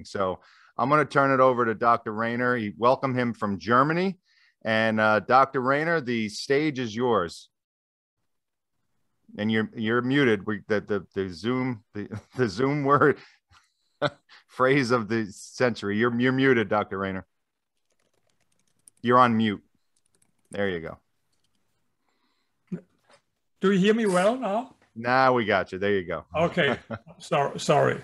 So I'm going to turn it over to Dr. Rayner. Welcome him from Germany. And Dr. Rayner, the stage is yours. And you're muted. The Zoom word phrase of the century. You're muted, Dr. Rayner. You're on mute. There you go. Do you hear me well now? Now we got you. There you go. Okay. Sorry.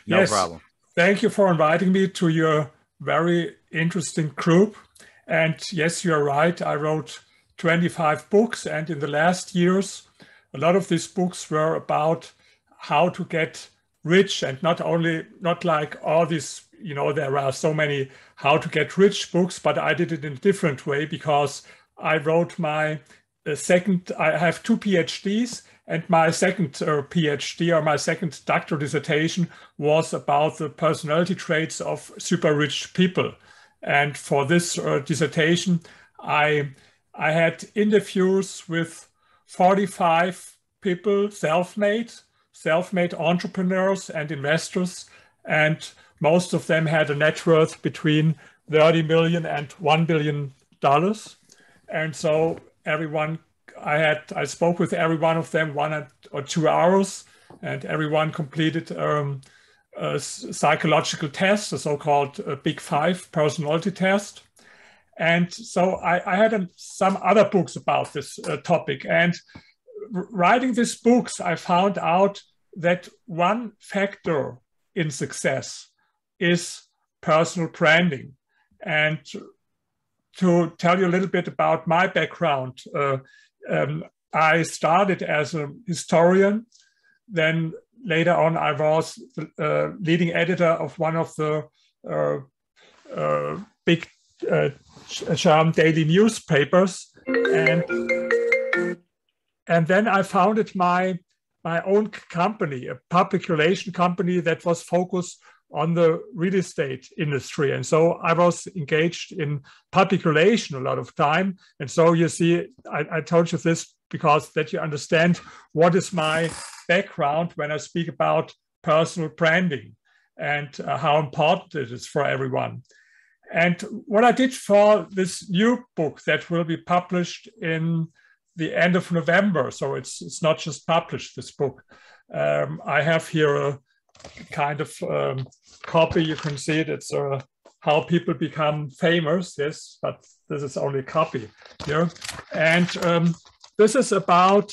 No problem. Thank you for inviting me to your very interesting group. And yes, you're right. I wrote 25 books. And in the last years, a lot of these books were about how to get rich, and not like all these, there are so many how to get rich books, but I did it in a different way because I wrote my I have 2 PhDs, and my second PhD, or my second doctoral dissertation, was about the personality traits of super rich people. And for this dissertation, I had interviews with 45 people, self-made entrepreneurs and investors, and most of them had a net worth between 30 million and $1 billion. And so I spoke with every one of them 1 or 2 hours, and everyone completed a psychological test, a so-called Big Five personality test. And so I had some other books about this topic. And writing these books, I found out that one factor in success is personal branding. And to tell you a little bit about my background, I started as a historian. Then later on, I was the leading editor of one of the big German daily newspapers. And then I founded my own company, a public relation company that was focused on the real estate industry. And so I was engaged in public relation a lot of time. And so you see, I told you this because that you understand what is my background when I speak about personal branding and how important it is for everyone. And what I did for this new book that will be published in the end of November, so it's not just published, this book. I have here a kind of copy. You can see it. It's How People Become Famous. Yes, but this is only a copy here. And this is about,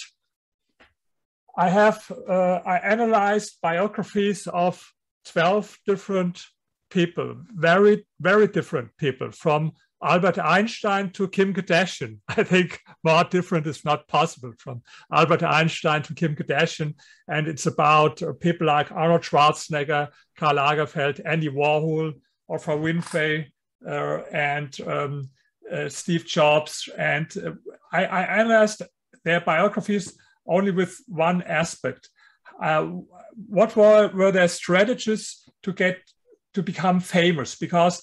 I analyzed biographies of 12 different people, very, very different people, from Albert Einstein to Kim Kardashian. I think more different is not possible, from Albert Einstein to Kim Kardashian. And it's about people like Arnold Schwarzenegger, Karl Lagerfeld, Andy Warhol, Oprah Winfrey, and Steve Jobs. And I analyzed their biographies only with one aspect. What were their strategies to become famous? Because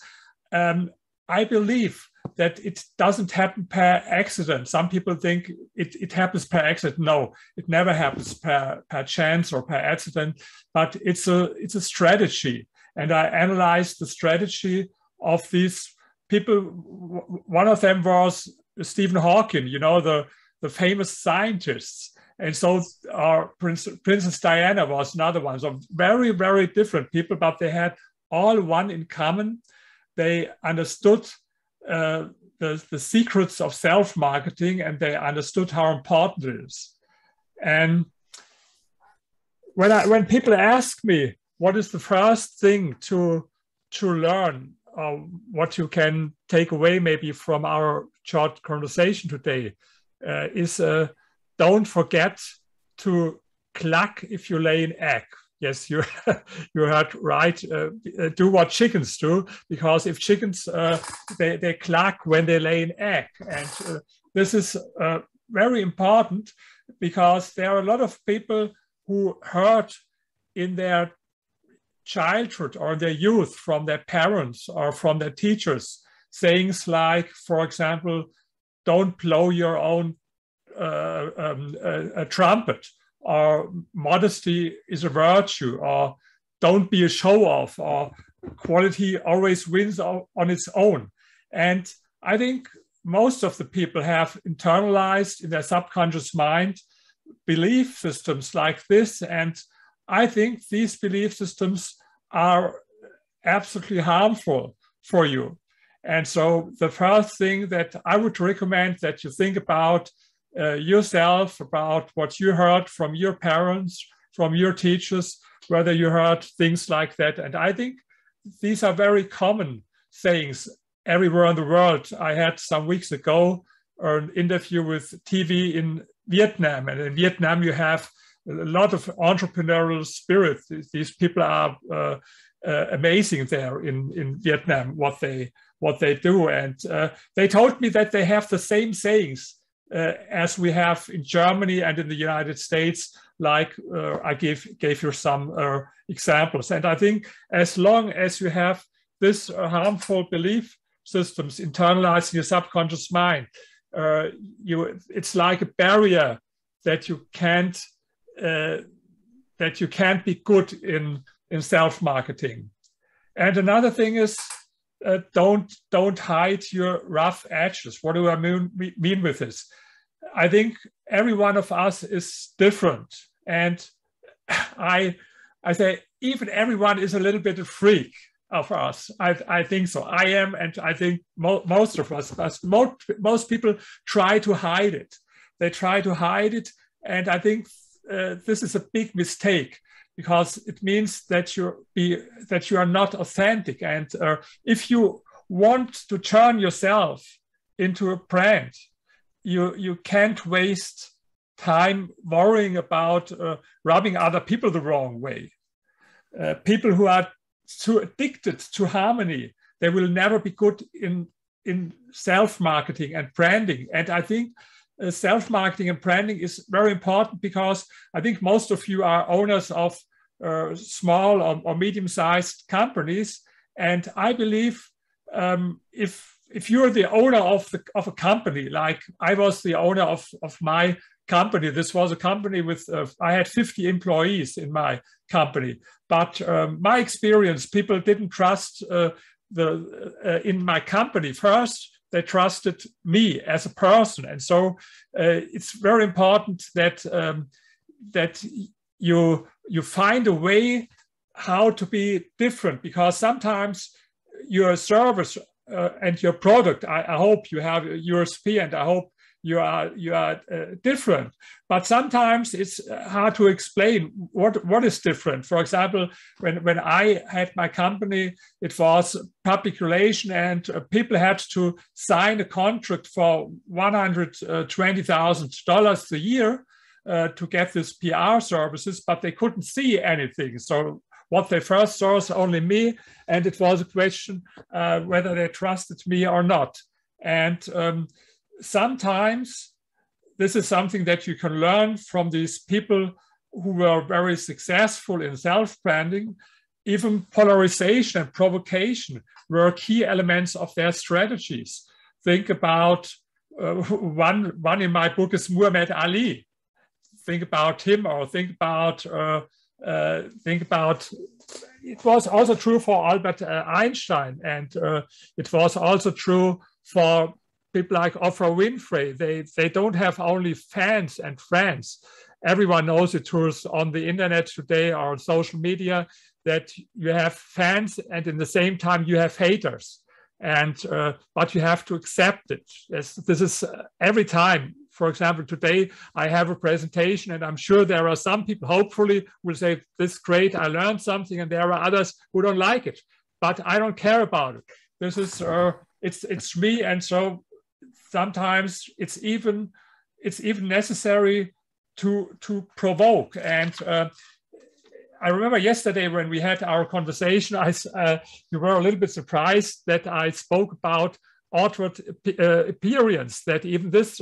I believe that it doesn't happen per accident. Some people think it happens per accident. No, it never happens per chance or per accident, but it's a strategy. And I analyzed the strategy of these people. One of them was Stephen Hawking, the famous scientists. And so Princess Diana was another one. So very, very different people, but they had all one in common. They understood the secrets of self-marketing, and they understood how important it is. And when people ask me what is the first thing to learn, or what you can take away maybe from our short conversation today, is don't forget to cluck if you lay an egg. Yes, you heard right. Do what chickens do, because if chickens, they cluck when they lay an egg. And this is very important, because there are a lot of people who heard in their childhood or their youth from their parents or from their teachers sayings like, for example, don't blow your own trumpet, or modesty is a virtue, or don't be a show-off, or quality always wins on its own. And I think most of the people have internalized in their subconscious mind belief systems like this. And I think these belief systems are absolutely harmful for you. And so the first thing that I would recommend that you think about yourself, about what you heard from your parents, from your teachers, whether you heard things like that. And I think these are very common sayings everywhere in the world. I had some weeks ago an interview with TV in Vietnam. And in Vietnam, you have a lot of entrepreneurial spirit. These people are amazing there in Vietnam, what they do. And they told me that they have the same sayings as we have in Germany and in the United States, like I gave you some examples. And I think as long as you have this harmful belief systems internalized in your subconscious mind, it's like a barrier that you can't be good in self-marketing. And another thing is don't hide your rough edges. What do I mean with this? I think every one of us is different. And I say even everyone is a little bit a freak of us. I think so. I am, and I think most of us, most people try to hide it. They try to hide it. And I think this is a big mistake, because it means that you are not authentic. And if you want to turn yourself into a brand, you can't waste time worrying about rubbing other people the wrong way. People who are too addicted to harmony, they will never be good in self-marketing and branding. And I think self-marketing and branding is very important, because I think most of you are owners of small or medium-sized companies. And I believe if you're the owner of a company, like I was the owner of my company. This was a company with, I had 50 employees in my company. But my experience, people didn't trust in my company. First, they trusted me as a person. And so it's very important that you find a way how to be different, because sometimes your service and your product, I hope you have a USP, and I hope you are different. But sometimes it's hard to explain what is different. For example, when I had my company, it was public relation, and people had to sign a contract for $120,000 a year to get this PR services, but they couldn't see anything. So what they first saw was only me, and it was a question whether they trusted me or not. And sometimes this is something that you can learn from these people who were very successful in self-branding. Even polarization and provocation were key elements of their strategies. Think about one in my book is Muhammad Ali. Think about him, or think about it was also true for Albert Einstein, and it was also true for people like Oprah Winfrey. They don't have only fans and friends. Everyone knows it who's on the internet today or on social media, that you have fans and in the same time you have haters. And but you have to accept it. This is every time. For example, today I have a presentation, and I'm sure there are some people, hopefully, will say, this is great, I learned something, and there are others who don't like it. But I don't care about it. This is it's me, and so sometimes it's even necessary to provoke. And I remember yesterday when we had our conversation, you were a little bit surprised that I spoke about outward appearance, that even this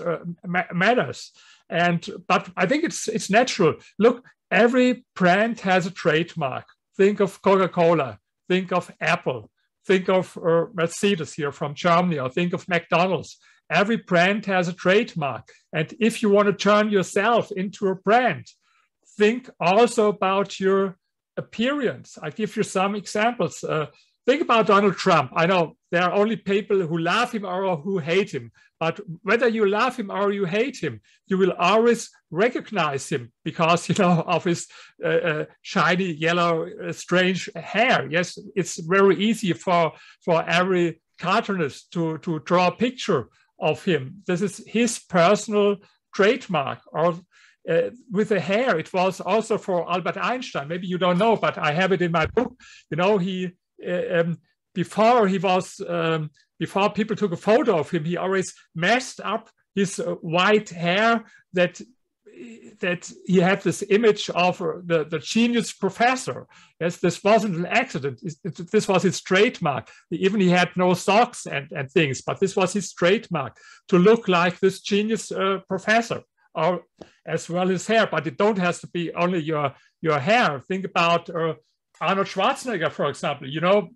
matters. But I think it's natural. Look, every brand has a trademark. Think of Coca-Cola, think of Apple, think of Mercedes here from Germany, or think of McDonald's. Every brand has a trademark. And if you want to turn yourself into a brand, think also about your appearance. I give you some examples. think about Donald Trump. I know there are only people who love him or who hate him, but whether you love him or you hate him, you will always recognize him because, you know, of his shiny yellow strange hair. Yes, it's very easy for every cartoonist to draw a picture of him. This is his personal trademark. Or with the hair, it was also for Albert Einstein. Maybe you don't know, but I have it in my book. You know, he before people took a photo of him, he always messed up his white hair that he had this image of the genius professor. Yes, this wasn't an accident. This was his trademark. Even he had no socks and things, but this was his trademark, to look like this genius professor, or as well his hair. But it don't have to be only your hair. Think about Arnold Schwarzenegger, for example. You know,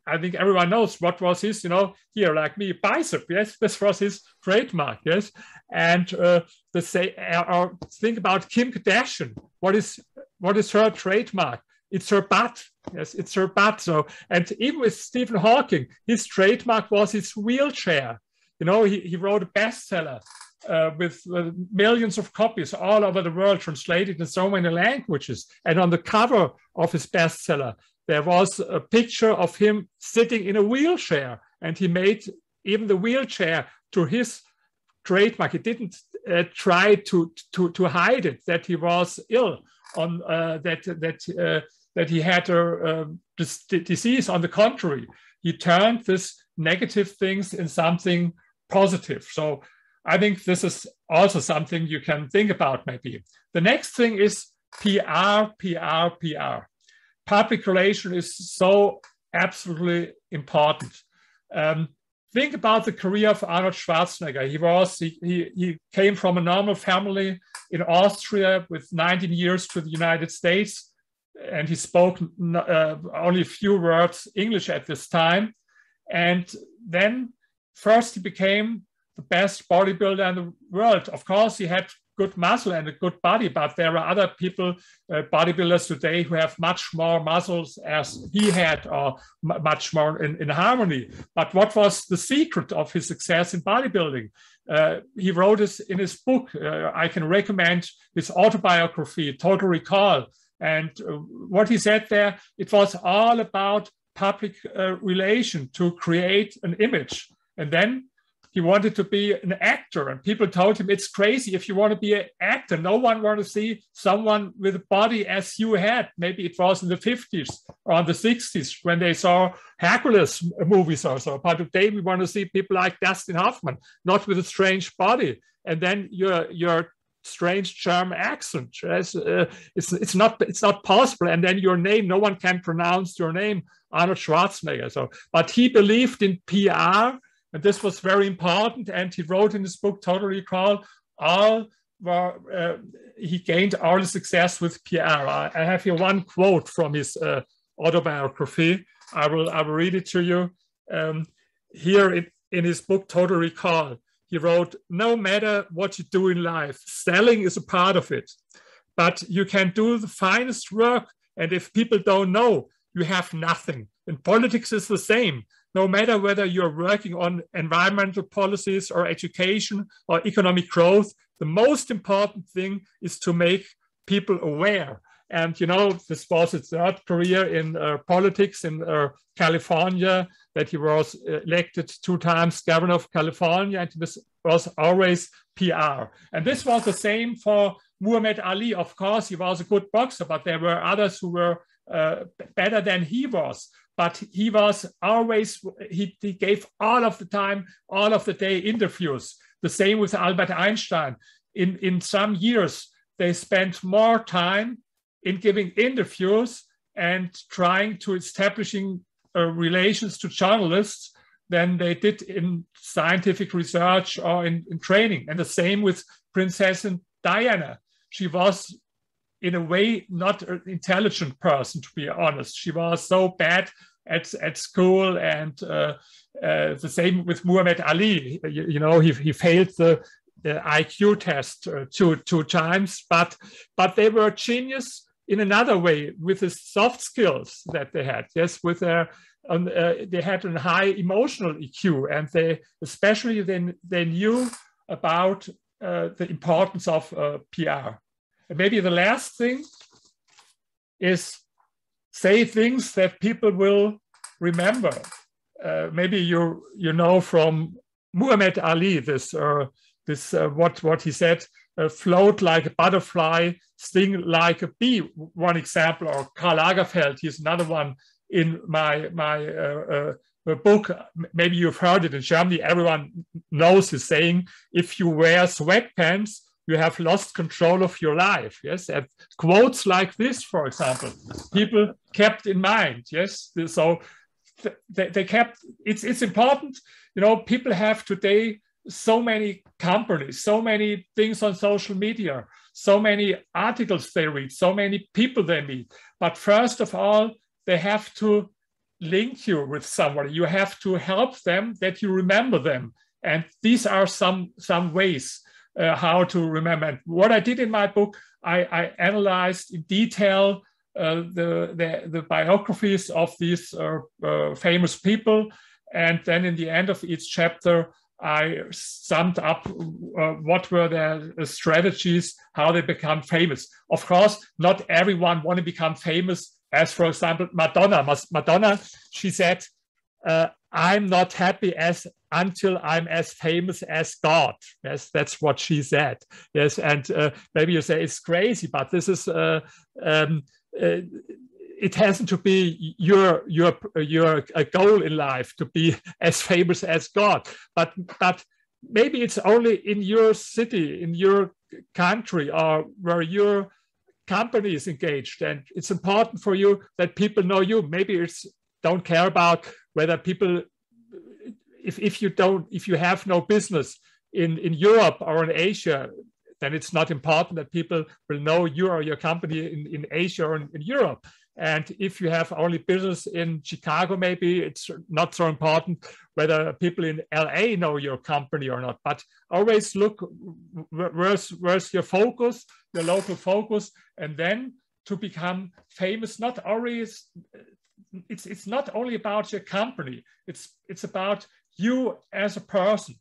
I think everyone knows what was his, you know, here, like me, bicep. Yes, this was his trademark. Yes, and think about Kim Kardashian. What is her trademark? It's her butt. Yes, it's her butt. So, and even with Stephen Hawking, his trademark was his wheelchair. You know, he wrote a bestseller with millions of copies all over the world, translated in so many languages. And on the cover of his bestseller, there was a picture of him sitting in a wheelchair, and he made even the wheelchair to his trademark. He didn't try to hide it, that he was ill, on that he had a disease. On the contrary, he turned this negative things in something positive. So I think this is also something you can think about maybe. The next thing is PR. Public relation is so absolutely important. Think about the career of Arnold Schwarzenegger. He came from a normal family in Austria with 19 years to the United States, and he spoke only a few words English at this time. And then first he became the best bodybuilder in the world. Of course, he had good muscle and a good body, but there are other people, bodybuilders today, who have much more muscles as he had, or much more in harmony. But what was the secret of his success in bodybuilding? He wrote this in his book. I can recommend his autobiography, Total Recall. And what he said there, it was all about public relation, to create an image. And then he wanted to be an actor, and people told him, it's crazy. If you want to be an actor, no one wants to see someone with a body as you had. Maybe it was in the 50s or in the 60s when they saw Hercules movies or so. But today we want to see people like Dustin Hoffman, not with a strange body. And then your strange German accent. It's not possible. And then your name, no one can pronounce your name, Arnold Schwarzenegger. So, but he believed in PR. And this was very important. And he wrote in his book, Total Recall, he gained all the success with PR. I have here one quote from his autobiography. I will read it to you. Here in his book, Total Recall, he wrote, no matter what you do in life, selling is a part of it. But you can do the finest work. And if people don't know, you have nothing. And politics is the same. No matter whether you're working on environmental policies or education or economic growth, the most important thing is to make people aware. And, you know, this was his third career in politics in California, that he was elected 2 times governor of California, and this was always PR. And this was the same for Muhammad Ali. Of course, he was a good boxer, but there were others who were better than he was. But he was always, he gave all of the time, all of the day interviews. The same with Albert Einstein. In some years, they spent more time in giving interviews and trying to establishing relations to journalists than they did in scientific research or in training. And the same with Princess Diana. She was, in a way, not an intelligent person, to be honest. She was so bad at school, and the same with Muhammad Ali. You know, he failed the IQ test two times, but they were genius in another way with the soft skills that they had. Yes, with their they had a high emotional EQ, and especially they knew about the importance of PR. And maybe the last thing is say things that people will remember. Maybe you know from Muhammad Ali this what he said: float like a butterfly, sting like a bee. One example, or Karl Lagerfeld. He's another one in my book. Maybe you've heard it in Germany. Everyone knows his saying: "If you wear sweatpants, you have lost control of your life." Yes, and quotes like this, for example, people kept in mind. Yes, so they kept. It's important. You know, people have today so many companies, so many things on social media, so many articles they read, so many people they meet. But first of all, they have to link you with somebody. You have to help them that you remember them. And these are some ways how to remember. And what I did in my book, I analyzed in detail the biographies of these famous people. And then in the end of each chapter, I summed up what were their strategies, how they become famous. Of course, not everyone want to become famous. As for example, Madonna, she said, "I'm not happy until I'm as famous as God." Yes, that's what she said. Yes, and maybe you say it's crazy, but this is it hasn't to be your goal in life to be as famous as God, but maybe it's only in your city, in your country, or where your company is engaged, and it's important for you that people know you. Maybe it's don't care about whether people, if you have no business in Europe or in Asia, then it's not important that people will know you or your company in Asia or in Europe. And if you have only business in Chicago, maybe it's not so important whether people in LA know your company or not. But always look where's your focus, your local focus, and then to become famous. Not always, it's not only about your company. It's about you as a person.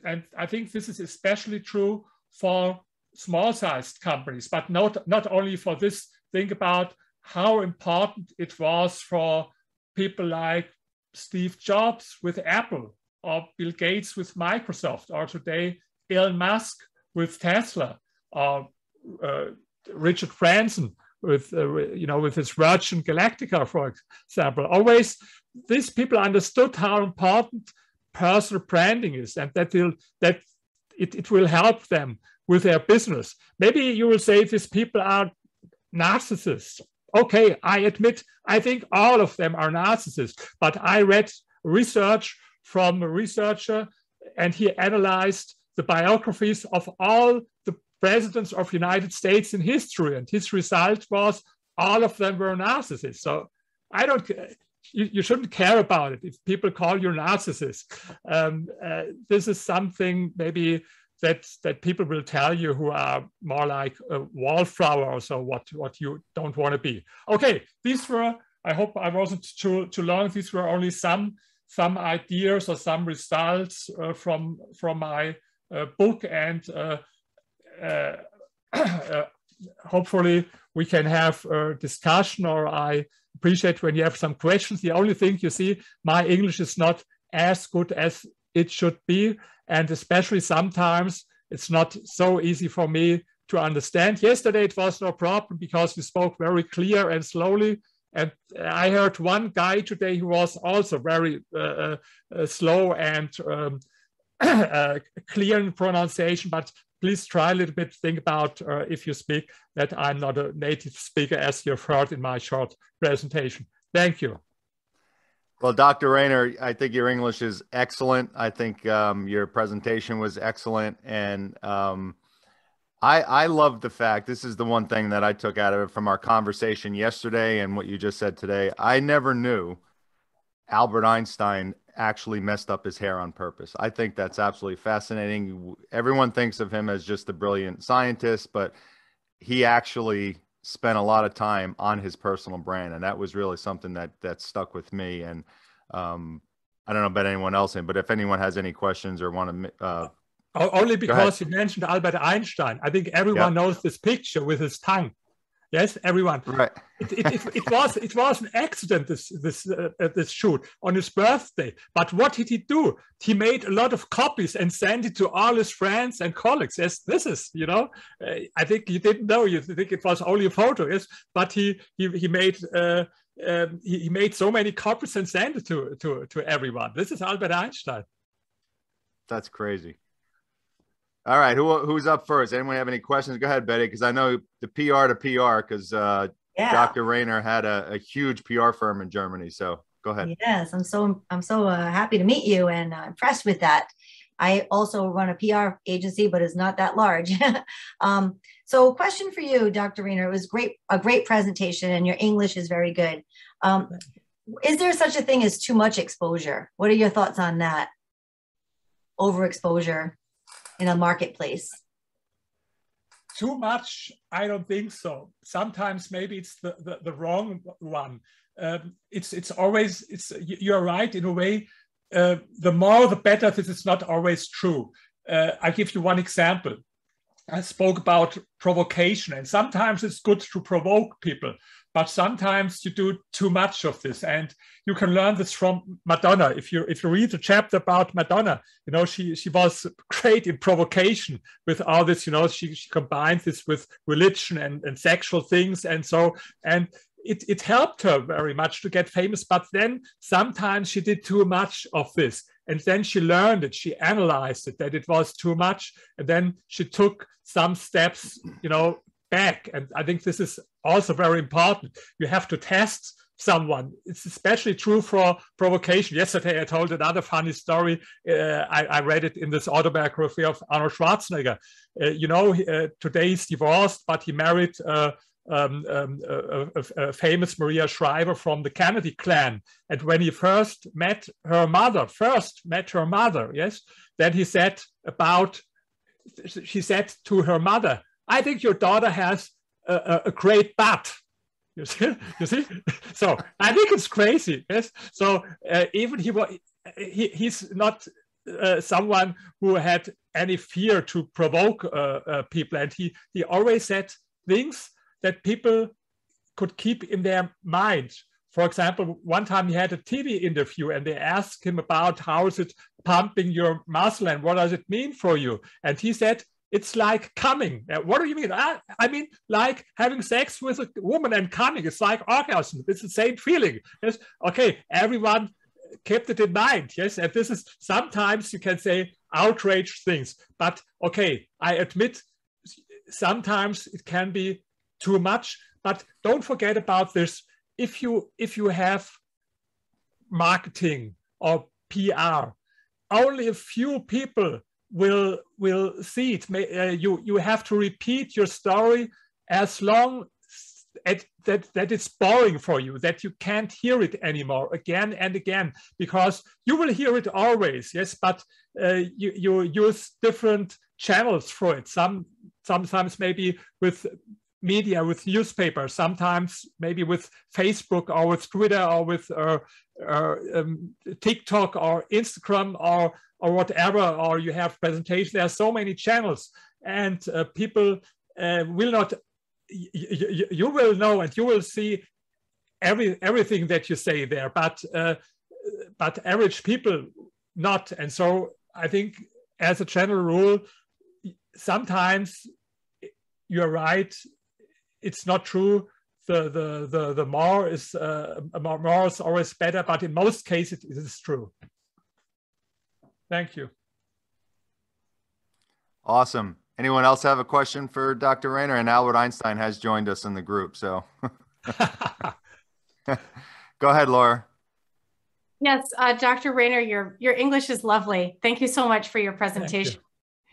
And I think this is especially true for small-sized companies, but not only for this. Think about how important it was for people like Steve Jobs with Apple, or Bill Gates with Microsoft, or today Elon Musk with Tesla, or Richard Branson with with his Virgin Galactica, for example. Always, these people understood how important personal branding is, and that it will help them with their business. Maybe you will say these people are narcissists. Okay, I admit, I think all of them are narcissists, but I read research from a researcher, and he analyzed the biographies of all the presidents of the United States in history, and his result was all of them were narcissists. So you shouldn't care about it if people call you narcissist. This is something maybe that people will tell you who are more like a wallflower or so, what you don't want to be. Okay, these were, I hope I wasn't too long. These were only some ideas or some results from my book, and hopefully we can have a discussion, or I appreciate when you have some questions. The only thing, you see, my English is not as good as it should be, and especially sometimes it's not so easy for me to understand. Yesterday it was no problem because we spoke very clear and slowly, and I heard one guy today who was also very slow and clear in pronunciation. But please try a little bit, think about if you speak, that I'm not a native speaker, as you've heard in my short presentation. Thank you. Well, Dr. Rayner, I think your English is excellent. I think your presentation was excellent. And I love the fact, this is the one thing that I took out of it from our conversation yesterday and what you just said today. I never knew Albert Einstein actually messed up his hair on purpose. I think that's absolutely fascinating. Everyone thinks of him as just a brilliant scientist, but he actually spent a lot of time on his personal brand, and that was really something that stuck with me. And I don't know about anyone else, but if anyone has any questions or want to, only because you mentioned Albert Einstein, I think everyone knows this picture with his tongue. Yes, everyone. Right. It was an accident. This shoot on his birthday. But what did he do? He made a lot of copies and sent it to all his friends and colleagues. Yes, this is, you know, I think you didn't know. You think it was only a photo. Yes, but he made so many copies and sent it to everyone. This is Albert Einstein. That's crazy. All right, who's up first? Anyone have any questions? Go ahead, Betty, because I know the PR to PR, because Dr. Rainer had a huge PR firm in Germany. So go ahead. Yes, I'm so happy to meet you and impressed with that. I also run a PR agency, but it's not that large. So question for you, Dr. Rainer. It was a great presentation, and your English is very good. Is there such a thing as too much exposure? What are your thoughts on that? Overexposure in a marketplace? Too much, I don't think so. Sometimes maybe it's the wrong one. It's always, you're right in a way. The more the better. This is not always true. I'll give you one example. I spoke about provocation, and sometimes it's good to provoke people, but sometimes you do too much of this. And you can learn this from Madonna. If you read the chapter about Madonna, you know, she was great in provocation with all this, you know, she combined this with religion and sexual things. And so, and it helped her very much to get famous, but then sometimes she did too much of this. And then she learned it, she analyzed it, that it was too much. And then she took some steps, you know, back. And I think this is also very important. You have to test someone. It's especially true for provocation. Yesterday, I told another funny story. I read it in this autobiography of Arnold Schwarzenegger. You know, today he's divorced, but he married a famous Maria Shriver from the Kennedy clan. And when he first met her mother, yes, then she said to her mother, "I think your daughter has a great butt." You see? So I think it's crazy. Yes. So even he's not someone who had any fear to provoke people, and he always said things that people could keep in their mind. For example, one time he had a TV interview and they asked him about how is it pumping your muscle and what does it mean for you? And he said, "It's like coming." What do you mean? I mean, like having sex with a woman and coming. It's like orgasm. It's the same feeling. Yes. Okay. Everyone kept it in mind. Yes. And this is sometimes you can say outraged things, but okay, I admit sometimes it can be too much, but don't forget about this. If you have marketing or PR, only a few people will see it. You have to repeat your story as long as that it's boring for you, that you can't hear it anymore again and again, because you will hear it always, yes, but you use different channels for it. Sometimes maybe with media, with newspapers, sometimes maybe with Facebook or with Twitter or with TikTok or Instagram or whatever, or you have presentations. There are so many channels, and people will not, you will know and you will see everything that you say there, but average people not. And so I think as a general rule, sometimes you're right, it's not true. The more is always better, but in most cases it is true. Thank you. Awesome. Anyone else have a question for Dr. Rainer? And Albert Einstein has joined us in the group, so go ahead, Laura. Yes, Dr. Rainer, your English is lovely. Thank you so much for your presentation.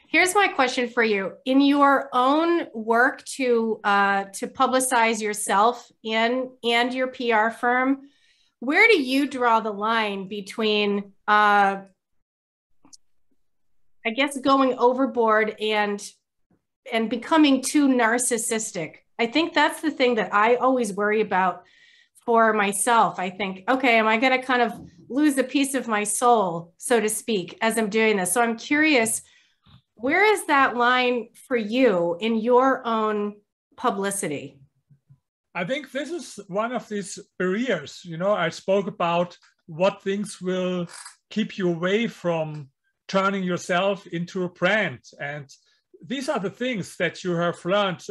Here's my question for you. In your own work to publicize yourself and your PR firm, where do you draw the line between, I guess, going overboard and becoming too narcissistic? I think that's the thing that I always worry about for myself. I think, okay, am I going to kind of lose a piece of my soul, so to speak, as I'm doing this? So I'm curious, where is that line for you in your own publicity? I think this is one of these barriers. You know, I spoke about what things will keep you away from turning yourself into a brand. And these are the things that you have learned.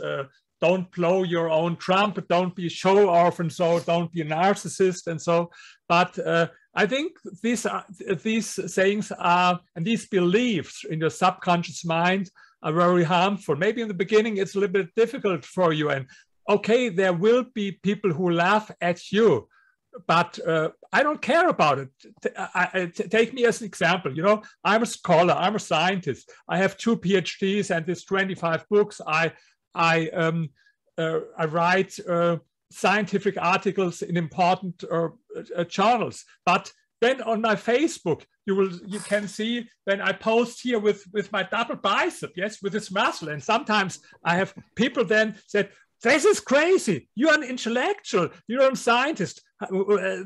Don't blow your own trumpet, don't be show off, and so don't be a narcissist, and so. But I think these sayings are, and these beliefs in your subconscious mind are very harmful. Maybe in the beginning it's a little bit difficult for you, and okay, there will be people who laugh at you, but I don't care about it. Take me as an example. You know, I'm a scholar, I'm a scientist. I have 2 PhDs and there's 25 books. I write scientific articles in important journals. But then on my Facebook, you can see when I post here with my double bicep, yes, with this muscle. And sometimes I have people then said, "This is crazy. You're an intellectual. You're a scientist.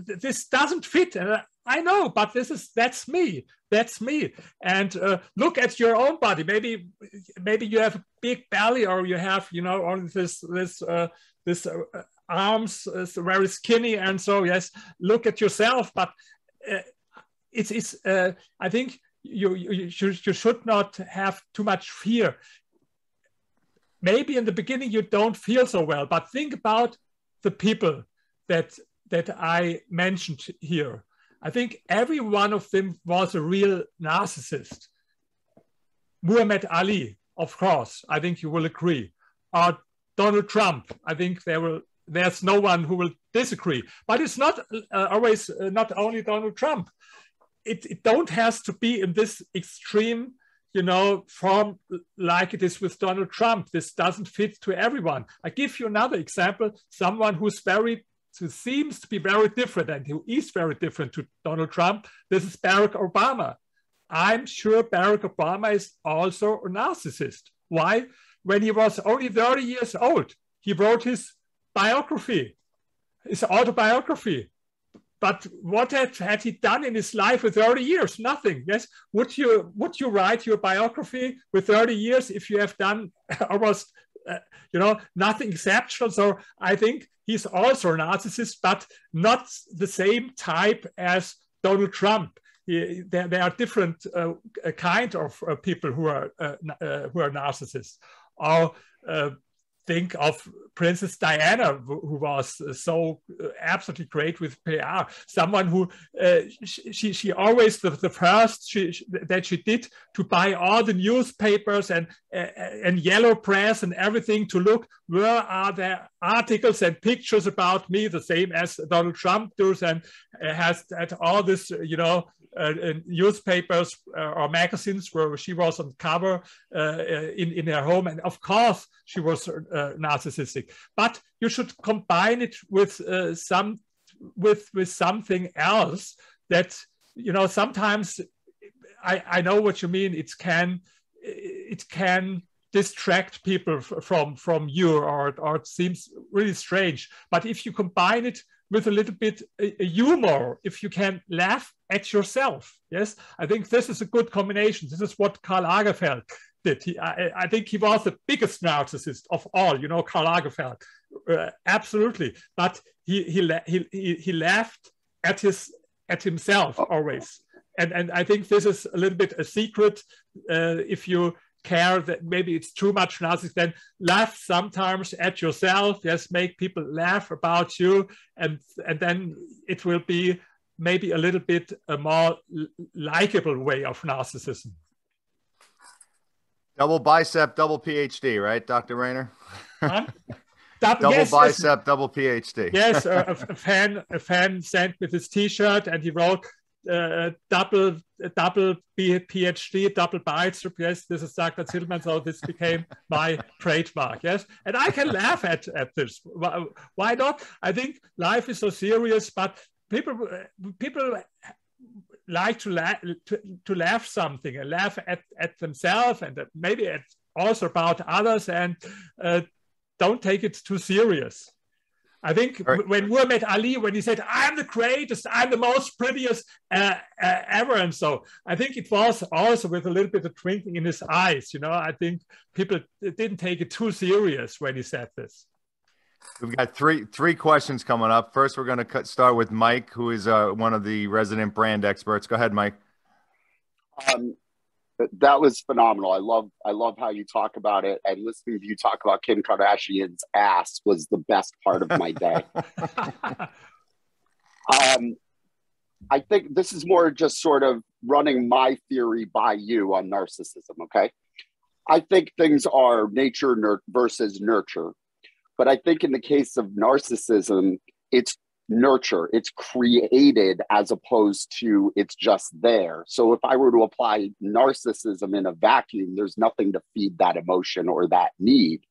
This doesn't fit." And I know, but that's me. That's me. And look at your own body. Maybe you have a big belly, or you have, you know, all this arms very skinny, and so yes, look at yourself. But it's I think you should not have too much fear. Maybe in the beginning you don't feel so well, but think about the people that I mentioned here. I think every one of them was a real narcissist. Muhammad Ali, of course, I think you will agree. Or Donald Trump, I think there's no one who will disagree. But it's not always not only Donald Trump. It don't has to be in this extreme, you know, form like it is with Donald Trump. This doesn't fit to everyone. I give you another example, someone who seems to be very different and who is very different to Donald Trump. This is Barack Obama. I'm sure Barack Obama is also a narcissist. Why? When he was only 30 years old, he wrote his biography, his autobiography. But what had he done in his life with 30 years? Nothing. Yes. Would you write your biography with 30 years if you have done almost, you know, nothing exceptional? So I think he's also a narcissist, but not the same type as Donald Trump. There are different kind of people who are narcissists. Or think of Princess Diana, who was so absolutely great with PR. Someone who she always the first that she did to buy all the newspapers and yellow press and everything to look where are there articles and pictures about me, the same as Donald Trump does, and has had all this, you know, newspapers or magazines where she was on cover in her home, and of course she was narcissistic. But you should combine it with something else that, you know, sometimes I know what you mean. It can distract people from you, or it seems really strange. But if you combine it with a little bit humor, if you can laugh at yourself, yes, I think this is a good combination. This is what Karl Lagerfeld did. I think he was the biggest narcissist of all. You know, Karl Lagerfeld, absolutely. But he laughed at himself always, and I think this is a little bit a secret. If you care that maybe it's too much narcissism, then laugh sometimes at yourself. Yes, make people laugh about you, and then it will be maybe a little bit a more likable way of narcissism. Double bicep, double PhD, right, Dr. Rayner? Double yes, bicep, double PhD. Yes, a fan sent me this T-shirt, and he wrote double PhD, double bicep. Yes, this is Dr. Zillmann, so this became my trademark. Yes, and I can laugh at this. Why not? I think life is so serious, but people like to laugh something and laugh at themselves, and maybe also about others. And don't take it too serious. I think when Muhammad Ali, when he said, "I'm the greatest, I'm the most prettiest ever," and so I think it was also with a little bit of twinkling in his eyes. You know, I think people didn't take it too serious when he said this. We've got three questions coming up. First, we're going to start with Mike, who is one of the resident brand experts. Go ahead, Mike. That was phenomenal. I love how you talk about it, and listening to you talk about Kim Kardashian's ass was the best part of my day. I think this is more just sort of running my theory by you on narcissism. Okay, I think things are nature versus nurture, but I think in the case of narcissism, it's nurture. It's created as opposed to it's just there. So if I were to apply narcissism in a vacuum, there's nothing to feed that emotion or that need.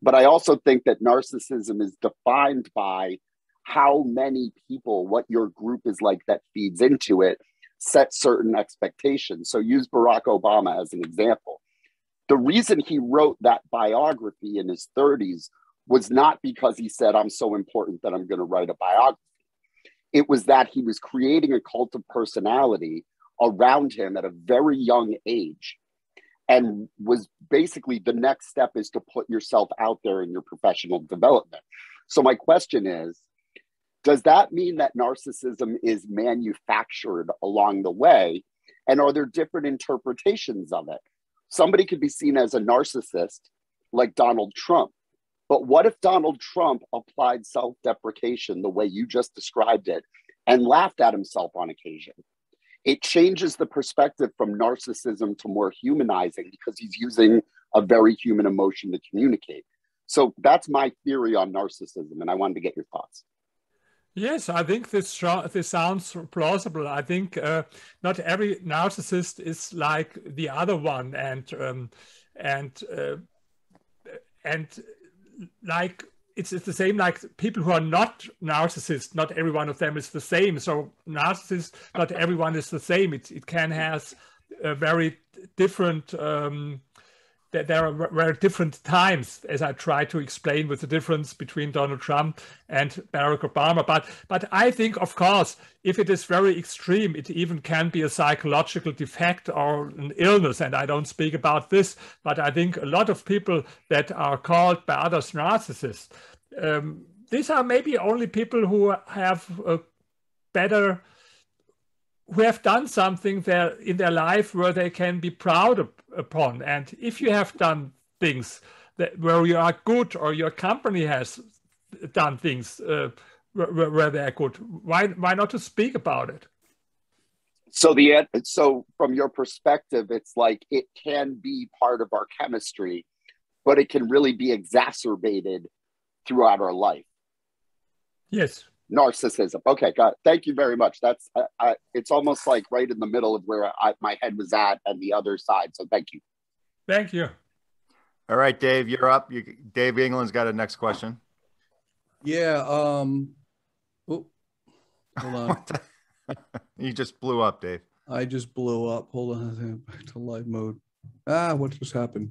But I also think that narcissism is defined by how many people, what your group is like that feeds into it, set certain expectations. So use Barack Obama as an example. The reason he wrote that biography in his 30s was not because he said, "I'm so important that I'm going to write a biography." It was that he was creating a cult of personality around him at a very young age, and was basically the next step is to put yourself out there in your professional development. So my question is, does that mean that narcissism is manufactured along the way? And are there different interpretations of it? Somebody could be seen as a narcissist like Donald Trump. But what if Donald Trump applied self-deprecation the way you just described it and laughed at himself on occasion? It changes the perspective from narcissism to more humanizing because he's using a very human emotion to communicate. So that's my theory on narcissism, and I wanted to get your thoughts. Yes, I think this sounds plausible. I think not every narcissist is like the other one, and like it's the same like people who are not narcissists. Not every one of them is the same. So narcissists, not everyone is the same. It can have a very different. There are very different times, as I try to explain, with the difference between Donald Trump and Barack Obama. But I think, of course, if it is very extreme, it even can be a psychological defect or an illness. And I don't speak about this, but I think a lot of people that are called by others narcissists, these are maybe only people who have a better, who have done something there in their life where they can be proud upon. And if you have done things where you are good, or your company has done things where they are good, why not to speak about it? So from your perspective, it's like it can be part of our chemistry, but it can really be exacerbated throughout our life. Yes. Narcissism. Okay, got it. Thank you very much. That's it's almost like right in the middle of where my head was at and the other side. So thank you. Thank you. All right, Dave, you're up. Dave England's got a next question. Yeah. Oh, hold on. You just blew up, Dave. I just blew up. Hold on. Back to live mode. What just happened?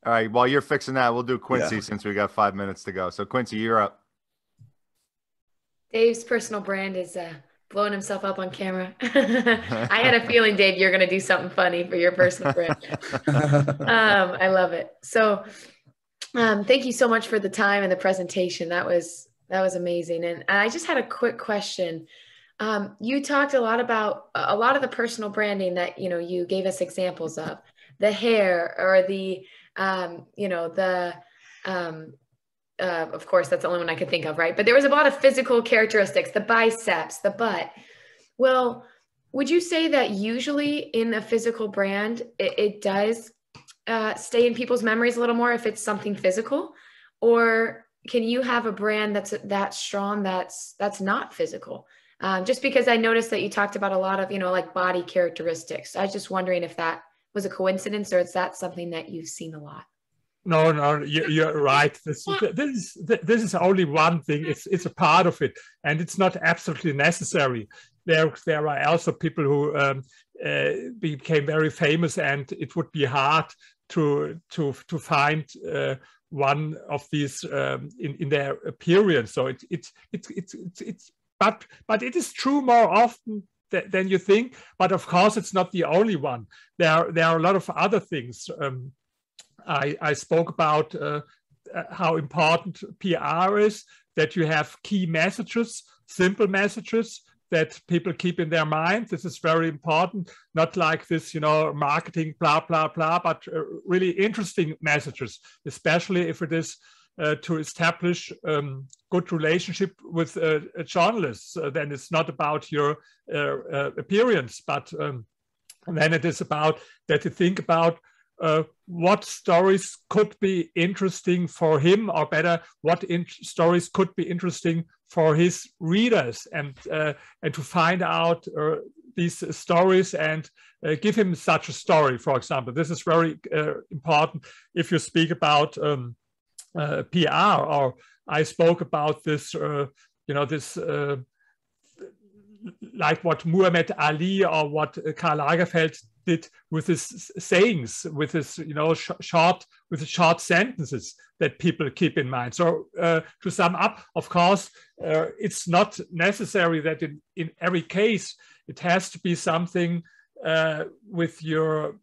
All right. While you're fixing that, we'll do Quincy since we got 5 minutes to go. So Quincy, you're up. Dave's personal brand is blowing himself up on camera. I had a feeling, Dave, you're going to do something funny for your personal brand. I love it. So thank you so much for the time and the presentation. That was amazing. And I just had a quick question. You talked a lot about a lot of the personal branding that, you gave us examples of, the hair or the, of course, that's the only one I could think of, right? But there was a lot of physical characteristics, the biceps, the butt. Well, would you say that usually in a physical brand, it does stay in people's memories a little more if it's something physical? Or can you have a brand that's that strong that's not physical? Just because I noticed that you talked about a lot of, like body characteristics. I was just wondering if that was a coincidence or is that something that you've seen a lot? No, you're right. This is only one thing. It's a part of it, and it's not absolutely necessary. There are also people who became very famous, and it would be hard to find one of these in their appearance. So but it is true more often than you think. But of course, it's not the only one. There are a lot of other things. I spoke about how important PR is, that you have key messages, simple messages that people keep in their mind. This is very important, not like this, marketing, blah, blah, blah, but really interesting messages, especially if it is to establish good relationship with journalists. Then it's not about your appearance, but then it is about that you think about what stories could be interesting for him, or better, what stories could be interesting for his readers, and to find out these stories and give him such a story, for example. This is very important if you speak about PR, or I spoke about this, this like what Muhammad Ali or what Karl Lagerfeld did with his sayings, with his short sentences that people keep in mind. So to sum up, of course, it's not necessary that in every case it has to be something with your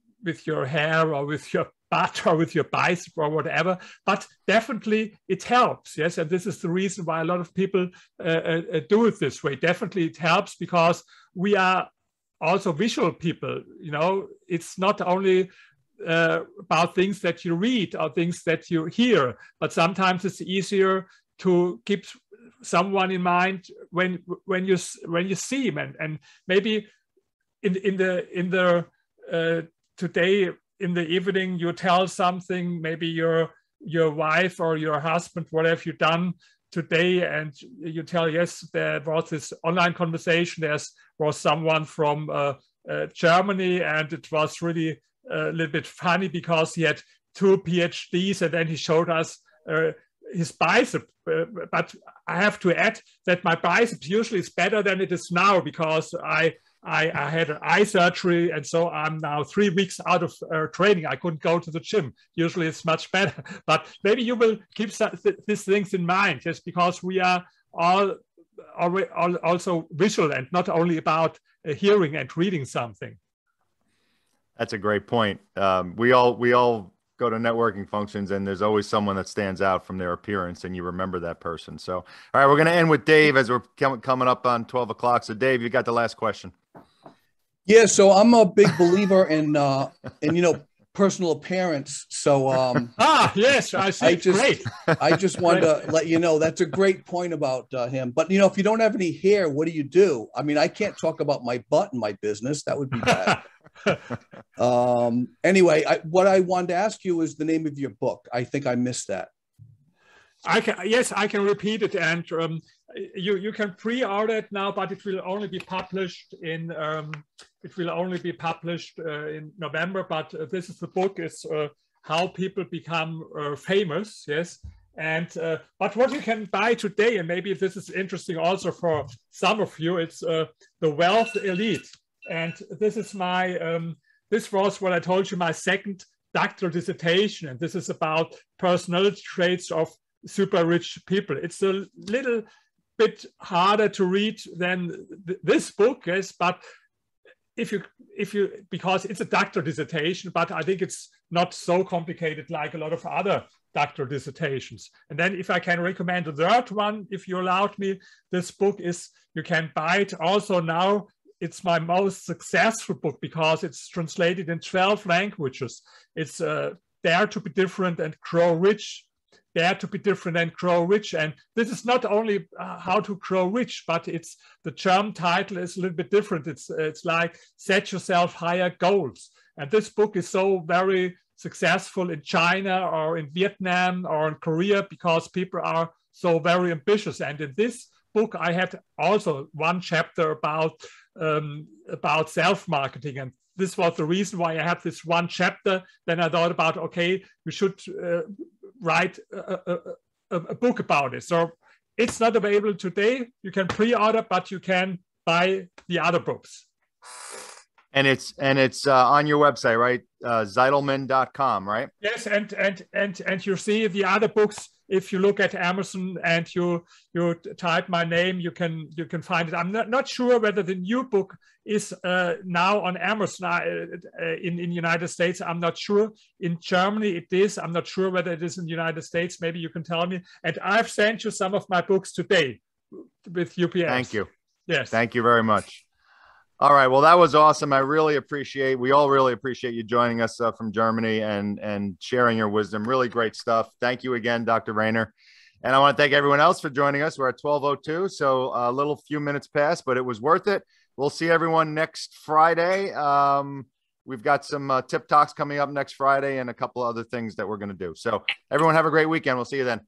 hair or with your butt or with your bicep or whatever, but definitely it helps. Yes, and this is the reason why a lot of people do it this way. Definitely it helps because we are also visual people. It's not only about things that you read or things that you hear, but sometimes it's easier to keep someone in mind when you see him, and maybe in the today in the evening you tell something, maybe your wife or your husband, what have you done today, and you tell, yes, there was this online conversation, there was someone from Germany, and it was really a little bit funny because he had 2 PhDs, and then he showed us his bicep. But I have to add that my bicep usually is better than it is now, because I had an eye surgery, and so I'm now 3 weeks out of training. I couldn't go to the gym. Usually it's much better. But maybe you will keep these things in mind, just because we are all also visual and not only about hearing and reading something. That's a great point. We all go to networking functions, and there's always someone that stands out from their appearance, and you remember that person. So, all right, we're going to end with Dave as we're coming up on 12 o'clock. So Dave, you got the last question. Yeah. So I'm a big believer in personal appearance. So, yes, I see. Great. I just wanted to let you know, that's a great point about him. But, if you don't have any hair, what do? I mean, I can't talk about my butt in my business. That would be bad. Anyway, what I wanted to ask you is the name of your book. I think I missed that. I can repeat it, and you can pre-order it now, but it will only be published in November. But this is the book. It's how people become famous. Yes. And but what you can buy today, and maybe this is interesting also for some of you, it's The Wealth Elite. And this is this was what I told you, my second doctoral dissertation. And this is about personality traits of super rich people. It's a little bit harder to read than this book, yes, but if you because it's a doctoral dissertation, but I think it's not so complicated like a lot of other doctoral dissertations. And then if I can recommend a third one, if you allowed me, this book is, you can buy it also now. It's my most successful book because it's translated in 12 languages. It's Dare to be Different and Grow Rich. Dare to be Different and Grow Rich. And this is not only how to grow rich, but it's the German title is a little bit different. It's like Set Yourself Higher Goals. And this book is so very successful in China or in Vietnam or in Korea because people are so very ambitious. And in this book, I had also one chapter about self-marketing, and this was the reason why I had this one chapter. Then I thought about, okay, we should write a book about it. So it's not available today. You can pre-order, but you can buy the other books. And it's on your website, right? Zeidelman.com, right? Yes, and you see the other books. If you look at Amazon and you type my name, you can find it. I'm not sure whether the new book is now on Amazon in the United States. I'm not sure. In Germany it is. I'm not sure whether it is in the United States. Maybe you can tell me. And I've sent you some of my books today with UPS. Thank you. Yes. Thank you very much. All right. Well, that was awesome. We all really appreciate you joining us from Germany and sharing your wisdom. Really great stuff. Thank you again, Dr. Rayner. And I want to thank everyone else for joining us. We're at 12:02, so a little few minutes past, but it was worth it. We'll see everyone next Friday. We've got some tip talks coming up next Friday and a couple other things that we're going to do. So everyone have a great weekend. We'll see you then.